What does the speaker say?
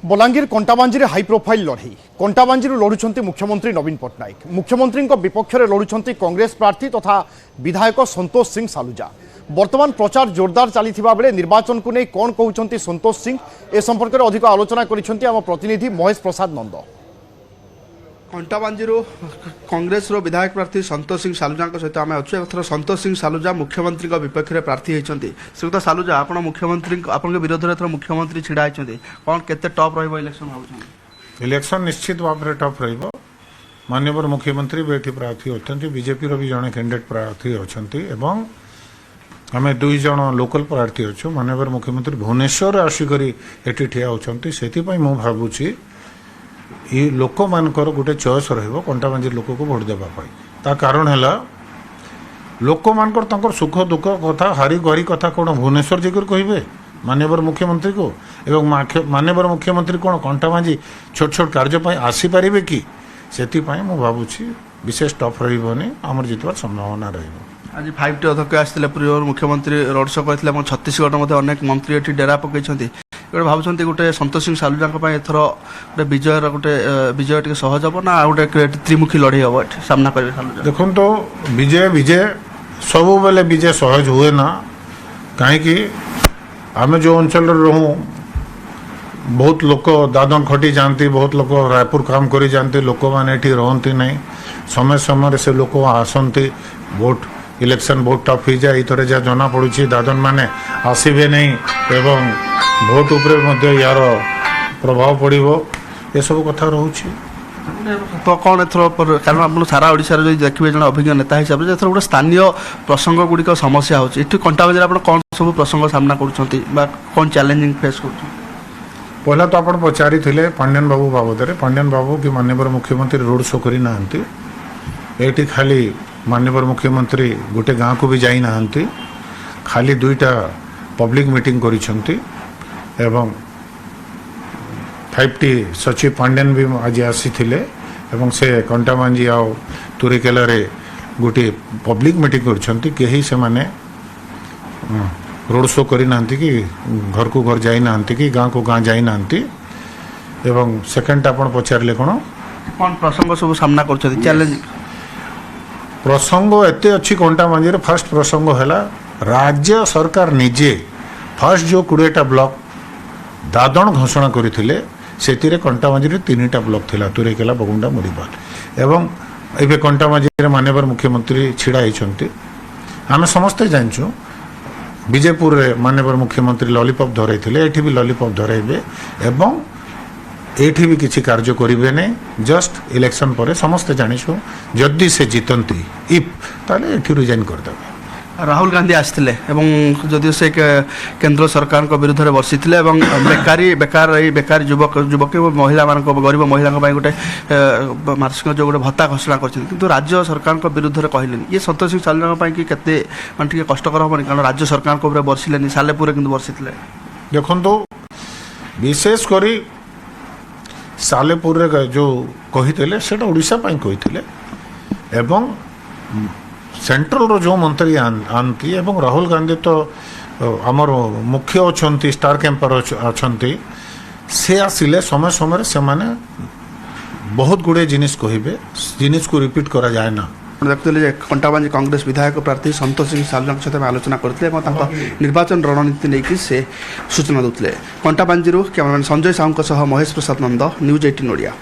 Balangir Kantabanji high profile लड़ई कंटाबांजी लड़ुंट मुख्यमंत्री नवीन पट्टनायक मुख्यमंत्री विपक्ष में लड़ुंट कांग्रेस प्रार्थी तथा विधायक संतोष सिंह सालुजा। वर्तमान प्रचार जोरदार चली बेले निर्वाचन को नहीं कौन कहते संतोष सिंह ए संपर्क में अधिक आलोचना कर प्रतिनिधि महेश प्रसाद नंद। कंटाबांजी कांग्रेस विधायक प्रार्थी संतोष सिंह सालुजा सहित आम अच्छे एथर संतोष सिंह सालुजा मुख्यमंत्री विपक्ष में प्रार्थी होती श्रीयुक्त सालुजा आप मुख्यमंत्री आपन विरोध में मुख्यमंत्री छिड़ा होती कौन केते टॉप इलेक्शन भाव इलेक्शन निश्चित भाव में टॉप माननीय मुख्यमंत्री भी ये प्रार्थी अच्छा बीजेपी भी जड़े कैंडिडेट प्रार्थी अच्छा आम दुई जन लोकल प्रार्थी अच्छु माननीय मुख्यमंत्री भुवनेश्वर आसिक ये ठिया होती से भावुची ये लोक मानकर गोटे चॉइस रहिबो कंटाबांजी लोक को भोट देवाई ता कारण है लोक मानकर सुख दुख कथा हारी गरी कथा कौन भुवनेश्वर जाकर कहे माननीय मुख्यमंत्री को एवं माननीय मुख्यमंत्री कौन कंटाबांजी छोट छोट कार्यपाई आसीपारे कि से भावुची विशेष टफ रही आमर जितवार संभावना रही। आज 5टी अध्यक्ष आसते पूर्व मुख्यमंत्री रोड शो करते छत्तीसगढ़ अनेक मंत्री ये डेरा पकई गोटे भावुं गोटे संतोष सिंह सालुजा एथर गोटे विजय टे सहज हम ना गोटे त्रिमुखी लड़ई हम सामना करेंगे। देखो तो विजय विजय सब बेले विजय सहज हुए ना कहीं आम जो अंचल रहूँ बहुत लोग दादन खटी जाती बहुत लोग रायपुर काम करी जाती लोक मैंने रहती नहीं समय समय से लोग आसती वोट इलेक्शन बहुत टफ हो जाए इतरे जहाँ जना पड़ी दादन मैंने आसबे नहीं एवं भोट उपरे यार प्रभाव पड़ो ये सब कथा रोचे तो कौन एथर कारण आप सारा ओडिशा जो देखिए जन अभिज्ञ नेता हिसाब से एथर गोटे स्थानीय प्रसंग गुड़िक समस्या होती ये कंटाबांजी आप कौन सब प्रसंग सामना कौन चैलेंजिंग फेस कर पहला तो आप पचारि थे पांड्यन बाबू बाबद पांड्यन बाबू कि माननीय मुख्यमंत्री रोड शो करना ये खाली माननीय मुख्यमंत्री गोटे गाँव को भी जाई ना खाली दुईटा पब्लिक मीटिंग करिसेंती एवं 5टी सचिव पांड्यन भी आज आसी से कंटाबांजी आ तुरीकेल गोटे पब्लिक मीटिंग करिसेंती केही से माने रोड शो करना कि घर को घर जाई ना कि गाँव को गाँव जाई ना एवं सेकेंड आप पचारे कौन कौन प्रसंग सब सामना कर चैलेंज प्रसंग एते अच्छी कंटाबांजी फास्ट प्रसंग है राज्य सरकार निजे फास्ट जो 20टा ब्लॉक दादन घोषणा करते से कंटाबांजी 3टा ब्लॉक थिला तुरेकेला बगुंडा मुरीबाल एवं एवं कंटाबांजी माननीय मुख्यमंत्री छिड़ा होती आम समस्ते जानूँ विजयपुर माननीय मुख्यमंत्री लॉलीपॉप धरई ये भी लॉलीपॉप धरइबे एवं एठी भी किसी कार्य करेंगे नहीं जस्ट इलेक्शन पर समस्ते जानिछो जदि से जीतती इफ ताले एठी रिजाइन करदे। राहुल गांधी आसते जदिव से केंद्र सरकार विरुद्ध में बसी बेकारी बेकार युवक युवक महिला गरीब महिला गोटे मार्चिक जो गोटे भत्ता घोषणा कर राज्य सरकार विरुद्ध में कहले ये संतोष सिंह सालुजा कि केते माने कष्टकर हम कारण राज्य सरकार को बर्षिले सालेपुर कि बर्षि देखो तो विशेषकर सालेपुर जो कही से ओडिशा कही एवं सेंट्रल रो जो मंत्री आंती एवं राहुल गांधी तो आमर मुख्य अच्छा स्टार कैंपर अच्छा से आसिले समय समय से माने बहुत गुड़े जिनिस कहे जिनिस को रिपीट करा जाए ना। देखते कंटाबांजी कांग्रेस विधायक प्रार्थी संतोष सिंह सालुजा सहित आलोचना करते निर्वाचन रणनीति नहीं से सूचना देते। कंटाबांजी कैमरामैन संजय साहू महेश प्रसाद नंद न्यूज 18 ओडिया।